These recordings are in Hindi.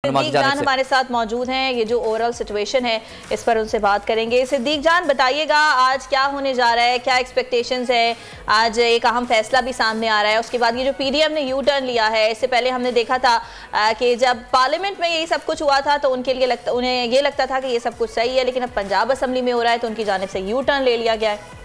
सिद्दीक जान हमारे साथ मौजूद हैं। ये जो ओवरऑल सिचुएशन है इस पर उनसे बात करेंगे। सिद्दीक जान, बताइएगा आज क्या होने जा रहा है, क्या एक्सपेक्टेशंस है? आज एक अहम फैसला भी सामने आ रहा है। उसके बाद ये जो पीडीएम ने यू टर्न लिया है, इससे पहले हमने देखा था कि जब पार्लियामेंट में यही सब कुछ हुआ था तो उन्हें ये लगता था कि ये सब कुछ सही है, लेकिन अब पंजाब असम्बली में हो रहा है तो उनकी जानिब से यू टर्न ले लिया गया है।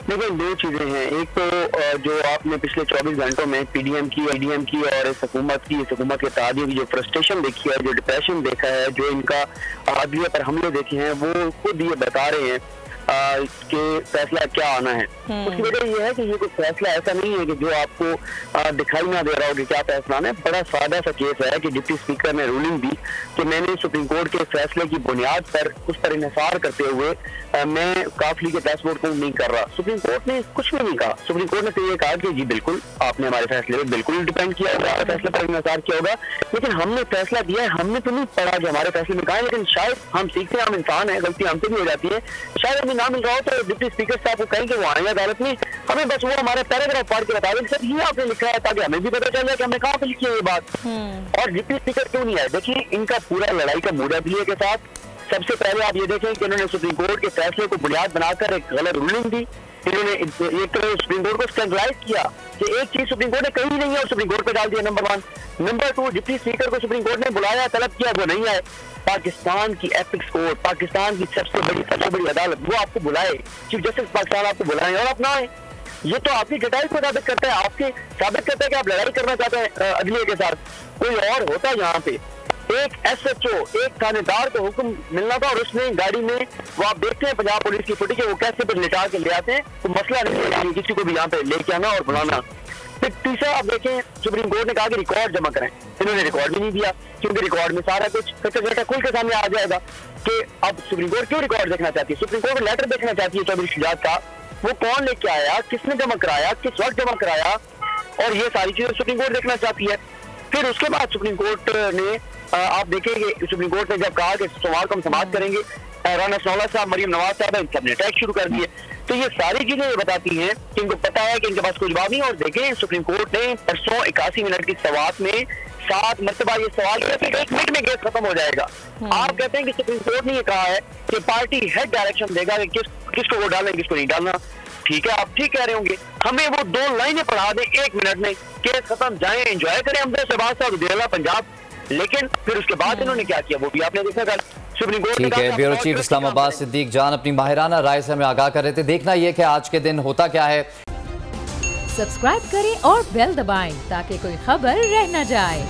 देखिए, दो चीजें हैं। एक तो जो आपने पिछले 24 घंटों में पीडीएम की और इस हुकूमत के इत्तेहादियों की जो फ्रस्ट्रेशन देखी है, जो डिप्रेशन देखा है, जो इनका अदलिया पर हमले देखे हैं, वो खुद ये बता रहे हैं कि फैसला क्या आना है। उसकी वजह यह है कि ये कोई फैसला ऐसा नहीं है कि जो आपको दिखाई ना दे रहा हो कि क्या फैसला आना है। बड़ा सादा सा केस है कि डिप्टी स्पीकर ने रूलिंग दी कि मैंने सुप्रीम कोर्ट के फैसले की बुनियाद पर उस पर इन्हिसार करते हुए मैं काफली के डैशबोर्ड को नहीं कर रहा। सुप्रीम कोर्ट ने कुछ भी नहीं कहा। सुप्रीम कोर्ट ने तो ये कहा कि जी बिल्कुल आपने हमारे फैसले पर बिल्कुल डिपेंड किया होगा, फैसले पर इन्हिसार किया होगा, लेकिन हमने फैसला दिया है। हमने तो नहीं पढ़ा कि हमारे फैसले में कहा है, लेकिन शायद हम सीखते हैं, हम इंसान है, गलती हमसे भी हो जाती है। शायद हमें ना मिल रहा हो तो डिप्टी स्पीकर साहब को कहें कि वो आएंगे अदालत में, हमें बस वो हमारे पैराग्राफ पढ़ के बता दें सर ये आपने लिखा है, ताकि हमें भी पता चल जाए कि हमने कहाँ पे लिखी है ये बात। और डिप्टी स्पीकर क्यों नहीं आए? देखिए, इनका पूरा लड़ाई का मूड है के साथ। सबसे पहले आप ये देखें कि इन्होंने सुप्रीम कोर्ट के फैसले को बुनियाद बनाकर एक गलत रूलिंग दी। इन्होंने एक तरह सुप्रीम कोर्ट को स्कैंडलाइज किया कि एक चीज सुप्रीम कोर्ट ने कही नहीं है और सुप्रीम कोर्ट पे डाल दिया, नंबर 1। नंबर 2, डिप्टी स्पीकर को सुप्रीम कोर्ट ने बुलाया, तलब किया, वो नहीं आए। पाकिस्तान की एपिक्स कोर्ट, पाकिस्तान की सबसे बड़ी अदालत, वो आपको बुलाए, चीफ जस्टिस पाकिस्तान आपको बुलाए और आप ना आए। ये तो आपकी डिटेल को साबित करता है, आपके साबित करता है कि आप लड़ाई करना चाहते हैं अदलिया के साथ। कोई और होता यहाँ पे एक एसएचओ, एक थानेदार को हुक्म मिलना था और उसने गाड़ी में, वो आप देखते हैं पंजाब पुलिस की फुटेज, वो कैसे पर लिटा के ले आते हैं, तो मसला नहीं है किसी को भी यहाँ पे लेके आना और बुलाना। फिर तीसरा आप देखें, सुप्रीम कोर्ट ने कहा कि रिकॉर्ड जमा करें, इन्होंने रिकॉर्ड भी नहीं दिया, क्योंकि रिकॉर्ड में सारा कुछ कच्चा खुल के सामने आ जाएगा कि अब सुप्रीम कोर्ट क्यों रिकॉर्ड देखना चाहती है। सुप्रीम कोर्ट लेटर देखना चाहती है चौधरी शुजात का, वो कौन लेके आया, किसने जमा कराया, किस वक्त जमा कराया, और ये सारी चीजें सुप्रीम कोर्ट देखना चाहती है। फिर उसके बाद सुप्रीम कोर्ट ने आप देखेंगे, सुप्रीम कोर्ट ने जब कहा कि सोमवार को हम समाप्त करेंगे, राना सनौला साहब, मरीम नवाज साहब, इन सबने अटैक शुरू कर दिए। तो ये सारी चीजें ये बताती हैं कि इनको पता है कि इनके पास कोई जवाब नहीं। और देखें, सुप्रीम कोर्ट ने परसों 81 मिनट की सवाल में 7 मरतबा ये सवाल किया कि 1 मिनट में केस खत्म हो जाएगा। आप कहते हैं कि सुप्रीम कोर्ट ने ये कहा है कि पार्टी हेड डायरेक्शन देगा कि किसको वो डालें, किसको नहीं डालना। ठीक है, आप ठीक कह रहे होंगे, हमें वो 2 लाइनें पढ़ा दें 1 मिनट में, केस खत्म, जाए एंजॉय करें हम शहबाज साहब, दिल्ला पंजाब। लेकिन फिर उसके बाद इन्होंने क्या किया वो भी आपने देखा कल सुप्रीम कोर्ट। ठीक है, ब्यूरो चीफ इस्लामाबाद सिद्दीक जान अपनी माहिराना राय से हमें आगाह कर रहे थे। देखना यह कि आज के दिन होता क्या है। सब्सक्राइब करें और बेल दबाएं ताकि कोई खबर रह न जाए।